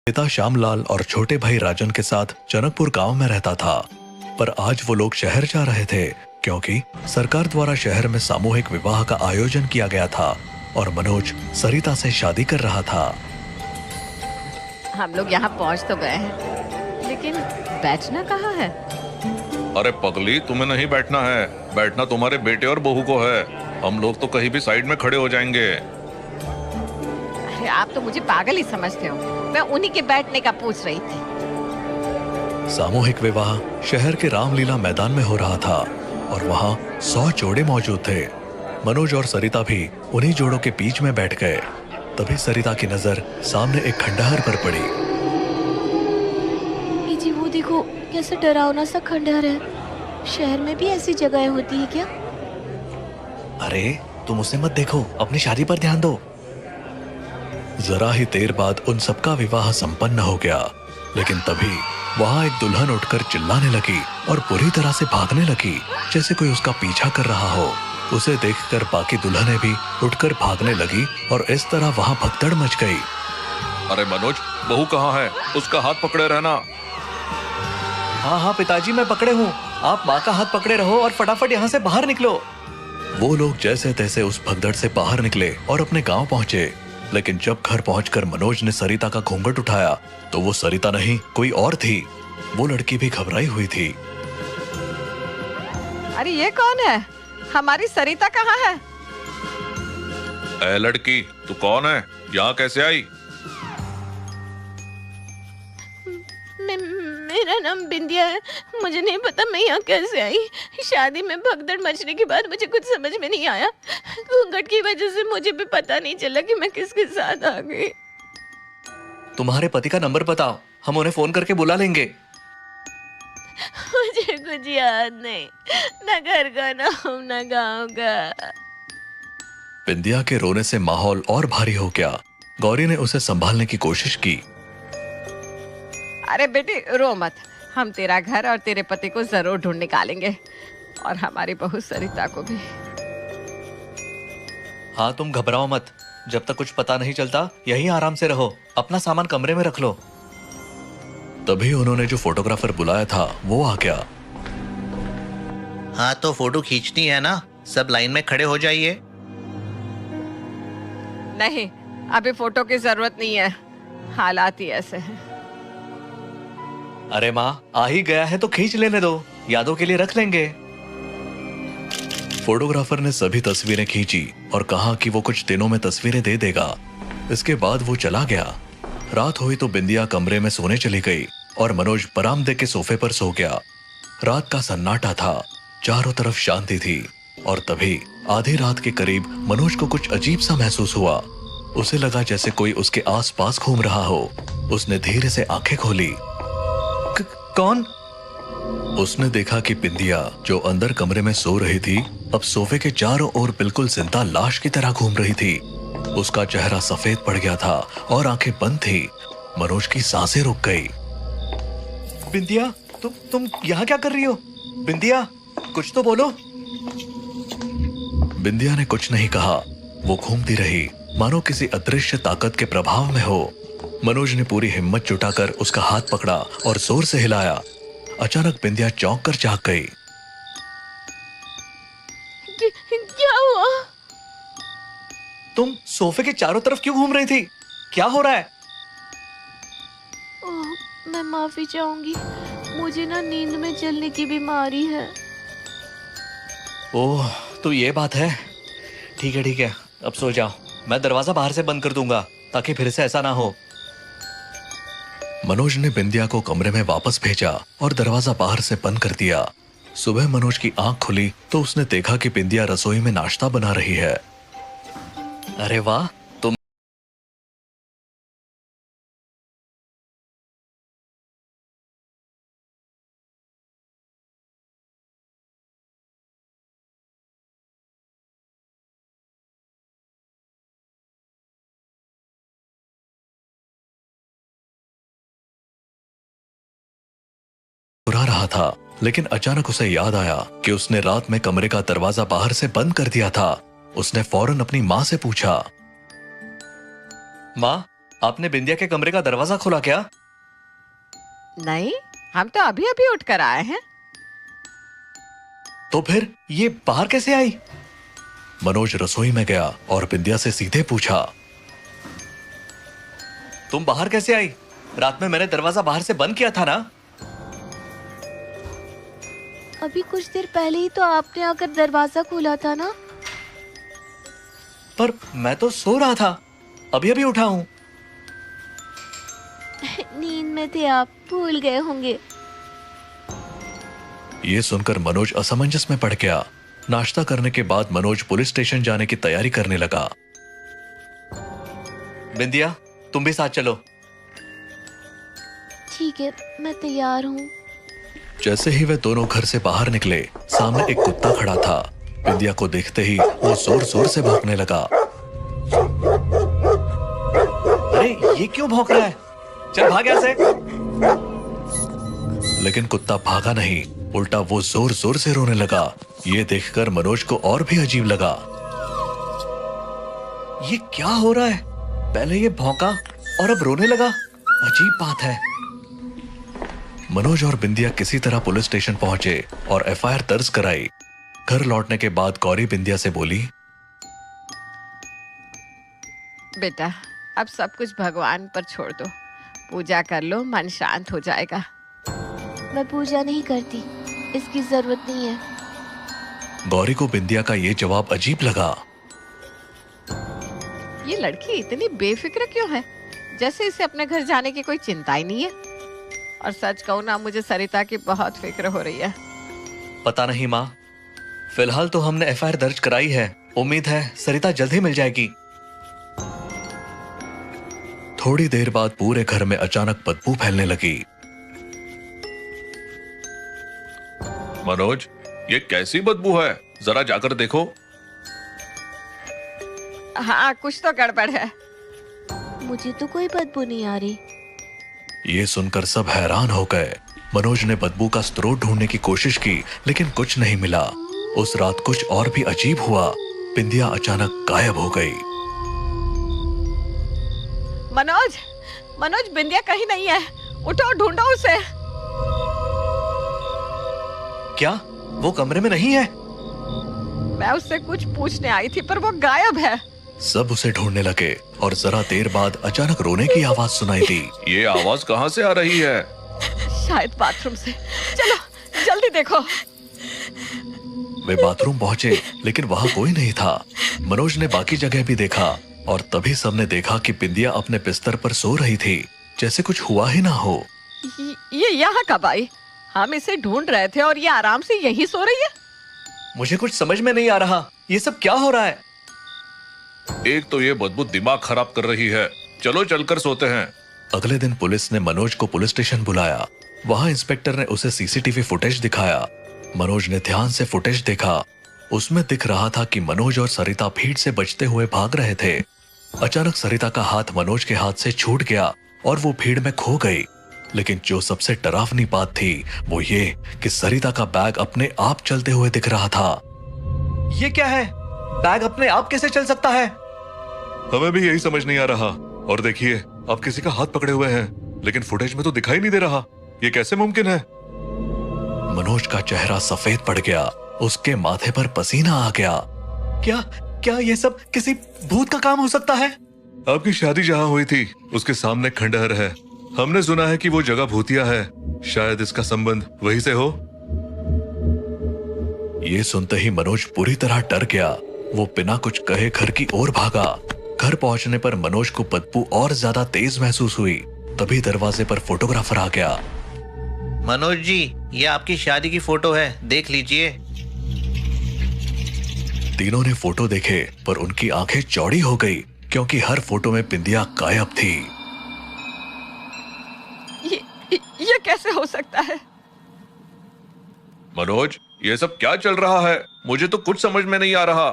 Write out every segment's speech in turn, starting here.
पिता श्यामलाल और छोटे भाई राजन के साथ जनकपुर गांव में रहता था, पर आज वो लोग शहर जा रहे थे क्योंकि सरकार द्वारा शहर में सामूहिक विवाह का आयोजन किया गया था और मनोज सरिता से शादी कर रहा था। हम लोग यहाँ पहुँच तो गए हैं, लेकिन बैठना कहाँ है? अरे पगली, तुम्हें नहीं बैठना है, बैठना तुम्हारे बेटे और बहू को है। हम लोग तो कहीं भी साइड में खड़े हो जाएंगे। अरे आप तो मुझे पागल ही समझते हो, मैं उन्हीं के बैठने का पूछ रही थी। सामूहिक विवाह शहर के रामलीला मैदान में हो रहा था और वहाँ 100 जोड़े मौजूद थे। मनोज और सरिता भी उन्हीं जोड़ों के बीच में बैठ गए। तभी सरिता की नजर सामने एक खंडहर पर पड़ी। जी वो देखो, कैसा डरावना सा खंडहर है। शहर में भी ऐसी जगह होती है क्या? अरे तुम उसे मत देखो, अपनी शादी पर ध्यान दो। जरा ही देर बाद उन सबका विवाह संपन्न हो गया, लेकिन तभी वहाँ एक दुल्हन उठकर चिल्लाने लगी और पूरी तरह से भागने लगी, जैसे कोई उसका पीछा कर रहा हो। उसे देखकर बाकी दुल्हनें भी उठकर भागने लगी और इस तरह वहाँ भगदड़ मच गई। अरे मनोज, बहू कहाँ है? उसका हाथ पकड़े रहना। हाँ हाँ पिताजी, मैं पकड़े हूँ। आप माँ का हाथ पकड़े रहो और फटाफट यहाँ से बाहर निकलो। वो लोग जैसे तैसे उस भगदड़ से बाहर निकले और अपने गांव पहुंचे, लेकिन जब घर पहुंचकर मनोज ने सरिता का घूंघट उठाया तो वो सरिता नहीं, कोई और थी। वो लड़की भी घबराई हुई थी। अरे ये कौन है? हमारी सरिता कहाँ है? ए लड़की, तू कौन है? यहाँ कैसे आई? मेरा नाम बिंदिया है। मुझे नहीं पता मैं यहाँ कैसे आई। शादी में भगदड़ मचने के बाद मुझे कुछ समझ में नहीं आया। घूंघट की वजह से मुझे भी पता नहीं चला कि मैं किसके साथ आ गई। तुम्हारे पति का नंबर बताओ, हम उन्हें फोन करके बुला लेंगे। मुझे कुछ याद नहीं, न घर का नाम न गांव का। बिंदिया के रोने से माहौल और भारी हो गया। गौरी ने उसे संभालने की कोशिश की। अरे बेटी रो मत, हम तेरा घर और तेरे पति को जरूर ढूंढ निकालेंगे, और हमारी बहू सरिता को भी। हाँ तुम घबराओ मत, जब तक कुछ पता नहीं चलता यहीं आराम से रहो। अपना सामान कमरे में रख लो। तभी उन्होंने जो फोटोग्राफर बुलाया था वो आ गया। हाँ तो फोटो खींचनी है ना, सब लाइन में खड़े हो जाइए। नहीं, अभी फोटो की जरूरत नहीं है, हालात ही ऐसे हैं। अरे माँ, आ ही गया है तो खींच लेने दो, यादों के लिए रख लेंगे। फोटोग्राफर ने सभी तस्वीरें खींची और कहा कि वो कुछ दिनों में तस्वीरें दे देगा। इसके बाद वो चला गया। रात हुई तो बिंदिया कमरे में सोने चली गई और मनोज बरामदे के सोफे पर सो गया। रात का सन्नाटा था, चारों तरफ शांति थी, और तभी आधी रात के करीब मनोज को कुछ अजीब सा महसूस हुआ। उसे लगा जैसे कोई उसके आसपास घूम रहा हो। उसने धीरे से आंखें खोली। कौन? उसने देखा कि बिंदिया, जो अंदर कमरे में सो रही थी, अब सोफे के चारों ओर बिल्कुल जिंदा लाश की तरह घूम रही थी। उसका चेहरा सफेद पड़ गया था और आंखें बंद थी। मनोज की सांसें रुक गई। बिंदिया, तुम यहाँ क्या कर रही हो? बिंदिया, कुछ तो बोलो। बिंदिया ने कुछ नहीं कहा। वो घूमती रही मानो किसी अदृश्य ताकत के प्रभाव में हो। मनोज ने पूरी हिम्मत जुटाकर उसका हाथ पकड़ा और जोर से हिलाया। अचानक बिंदिया चौंक कर जाग गई। क्या हुआ? तुम सोफे के चारों तरफ क्यों घूम रही थी? क्या हो रहा है? ओह, मैं माफी चाहूंगी। मुझे ना नींद में चलने की बीमारी है। ओह, तो ये बात है। ठीक है, अब सो जाओ। मैं दरवाजा बाहर से बंद कर दूंगा ताकि फिर से ऐसा ना हो। मनोज ने बिंदिया को कमरे में वापस भेजा और दरवाजा बाहर से बंद कर दिया। सुबह मनोज की आंख खुली तो उसने देखा कि बिंदिया रसोई में नाश्ता बना रही है। अरे वाह, तुम बुरा रहा था, लेकिन अचानक उसे याद आया कि उसने रात में कमरे का दरवाजा बाहर से बंद कर दिया था। उसने फौरन अपनी माँ से पूछा। माँ, आपने बिंदिया के कमरे का दरवाजा खोला क्या? नहीं, हम तो अभी अभी उठ कर आए हैं। तो फिर ये बाहर कैसे आई? मनोज रसोई में गया और बिंदिया से सीधे पूछा, तुम बाहर कैसे आई? रात में मैंने दरवाजा बाहर से बंद किया था ना? अभी कुछ देर पहले ही तो आपने आकर दरवाजा खोला था ना। पर मैं तो सो रहा था, अभी अभी उठा हूँ। नींद में थे आप, भूल गए होंगे। ये सुनकर मनोज असमंजस में पड़ गया। नाश्ता करने के बाद मनोज पुलिस स्टेशन जाने की तैयारी करने लगा। बिंदिया, तुम भी साथ चलो। ठीक है, मैं तैयार हूँ। जैसे ही वे दोनों घर से बाहर निकले, सामने एक कुत्ता खड़ा था। बिंदिया को देखते ही वो जोर जोर से भौंकने लगा। अरे ये क्यों भौंक रहा है? चल भाग यहाँ से। लेकिन कुत्ता भागा नहीं, उल्टा वो जोर जोर से रोने लगा। ये देखकर मनोज को और भी अजीब लगा। ये क्या हो रहा है? पहले ये भौंका और अब रोने लगा। अजीब बात है। मनोज और बिंदिया किसी तरह पुलिस स्टेशन पहुंचे और एफआईआर दर्ज कराई। घर लौटने के बाद गौरी बिंदिया से बोली, बेटा, अब सब कुछ भगवान पर छोड़ दो। पूजा कर लो, मन शांत हो जाएगा। मैं पूजा नहीं करती, इसकी जरूरत नहीं है। गौरी को बिंदिया का ये जवाब अजीब लगा। ये लड़की इतनी बेफिक्र क्यों है, जैसे इसे अपने घर जाने की कोई चिंता ही नहीं है। और सच कहूं ना, मुझे सरिता की बहुत फिक्र हो रही है। पता नहीं माँ, फिलहाल तो हमने एफआईआर दर्ज कराई है। उम्मीद है सरिता जल्द ही मिल जाएगी। थोड़ी देर बाद पूरे घर में अचानक बदबू फैलने लगी। मनोज, ये कैसी बदबू है? जरा जाकर देखो। हाँ, कुछ तो गड़बड़ है। मुझे तो कोई बदबू नहीं आ रही। ये सुनकर सब हैरान हो गए। मनोज ने बदबू का स्रोत ढूंढने की कोशिश की, लेकिन कुछ नहीं मिला। उस रात कुछ और भी अजीब हुआ। बिंदिया अचानक गायब हो गई। मनोज, मनोज, बिंदिया कहीं नहीं है। उठो, ढूंढो उसे। क्या वो कमरे में नहीं है? मैं उससे कुछ पूछने आई थी, पर वो गायब है। सब उसे ढूंढने लगे और जरा देर बाद अचानक रोने की आवाज सुनाई दी। ये आवाज कहाँ से आ रही है? शायद बाथरूम से। चलो जल्दी देखो। वे बाथरूम पहुंचे, लेकिन वहां कोई नहीं था। मनोज ने बाकी जगह भी देखा और तभी सबने देखा कि बिंदिया अपने बिस्तर पर सो रही थी, जैसे कुछ हुआ ही ना हो। ये यहाँ कब आई? हम इसे ढूंढ रहे थे और ये आराम से यहीं सो रही है। मुझे कुछ समझ में नहीं आ रहा, ये सब क्या हो रहा है? एक तो ये बदबू दिमाग खराब कर रही है। चलो चलकर सोते हैं। अगले दिन पुलिस ने मनोज को पुलिस स्टेशन बुलाया। वहां इंस्पेक्टर ने उसे सीसीटीवी फुटेज दिखाया। मनोज ने ध्यान से फुटेज देखा। उसमें दिख रहा था कि मनोज और सरिता भीड़ से बचते हुए भाग रहे थे। अचानक सरिता का हाथ मनोज के हाथ से छूट गया और वो भीड़ में खो गई। लेकिन जो सबसे डरावनी बात थी वो ये कि सरिता का बैग अपने आप चलते हुए दिख रहा था। ये क्या है? बैग अपने आप कैसे चल सकता है? हमें भी यही समझ नहीं आ रहा। और देखिए, आप किसी का हाथ पकड़े हुए हैं, लेकिन फुटेज में तो दिखाई नहीं दे रहा। ये कैसे मुमकिन है? मनोज का चेहरा सफेद पड़ गया। उसके माथे पर पसीना आ गया। क्या क्या ये सब किसी भूत का काम हो सकता है? आपकी शादी जहाँ हुई थी उसके सामने खंडहर है। हमने सुना है कि वो जगह भूतिया है। शायद इसका संबंध वहीं से हो। ये सुनते ही मनोज पूरी तरह डर गया। वो बिना कुछ कहे घर की ओर भागा। घर पहुंचने पर मनोज को बदबू और ज्यादा तेज महसूस हुई। तभी दरवाजे पर फोटोग्राफर आ गया। मनोज जी, ये आपकी शादी की फोटो है, देख लीजिए। तीनों ने फोटो देखे, पर उनकी आंखें चौड़ी हो गई, क्योंकि हर फोटो में बिंदिया गायब थी। ये कैसे हो सकता है? मनोज, ये सब क्या चल रहा है? मुझे तो कुछ समझ में नहीं आ रहा।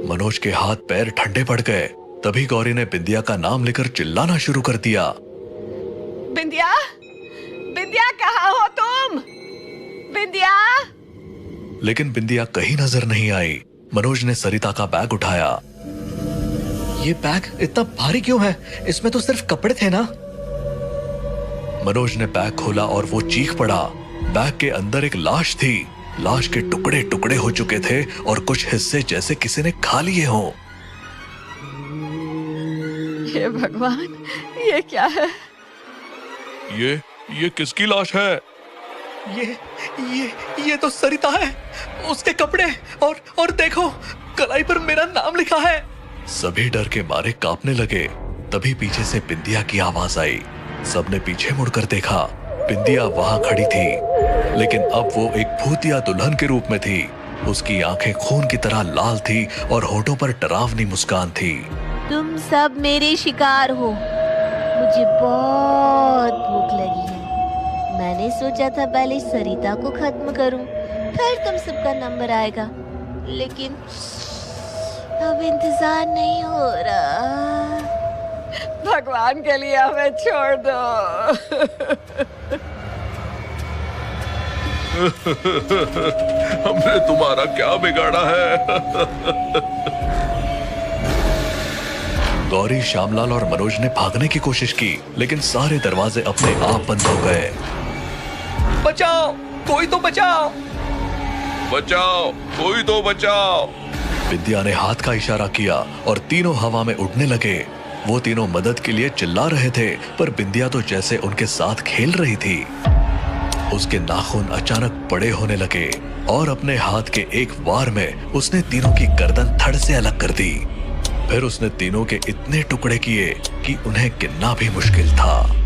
मनोज के हाथ पैर ठंडे पड़ गए। तभी गौरी ने बिंदिया का नाम लेकर चिल्लाना शुरू कर दिया। बिंदिया, बिंदिया, कहाँ हो तुम? बिंदिया। लेकिन बिंदिया कहीं नजर नहीं आई। मनोज ने सरिता का बैग उठाया। ये बैग इतना भारी क्यों है? इसमें तो सिर्फ कपड़े थे ना। मनोज ने बैग खोला और वो चीख पड़ा। बैग के अंदर एक लाश थी। लाश के टुकड़े टुकड़े हो चुके थे और कुछ हिस्से जैसे किसी ने खा लिए हों। हे भगवान, ये क्या है? ये किसकी लाश है? ये तो सरिता है। उसके कपड़े और देखो, कलाई पर मेरा नाम लिखा है। सभी डर के मारे कांपने लगे। तभी पीछे से बिंदिया की आवाज आई। सबने पीछे मुड़कर देखा। बिंदिया वहां खड़ी थी, लेकिन अब वो एक भूतिया दुल्हन के रूप में थी। उसकी आंखें खून की तरह लाल थी और होठों पर डरावनी मुस्कान थी। तुम सब मेरे शिकार हो। मुझे बहुत भूख लगी है। मैंने सोचा था पहले सरिता को खत्म करूं, फिर तुम सबका नंबर आएगा, लेकिन अब इंतजार नहीं हो रहा। भगवान के लिए हमें छोड़ दो। हमने तुम्हारा क्या बिगाड़ा है? गौरी, श्यामलाल और मनोज ने भागने की कोशिश की, लेकिन सारे दरवाजे अपने आप बंद हो गए। बचाओ, कोई तो बचाओ। बचाओ, कोई तो बचाओ। विद्या ने हाथ का इशारा किया और तीनों हवा में उड़ने लगे। वो तीनों मदद के लिए चिल्ला रहे थे, पर बिंदिया तो जैसे उनके साथ खेल रही थी। उसके नाखून अचानक बड़े होने लगे और अपने हाथ के एक वार में उसने तीनों की गर्दन धड़ से अलग कर दी। फिर उसने तीनों के इतने टुकड़े किए कि उन्हें गिनना भी मुश्किल था।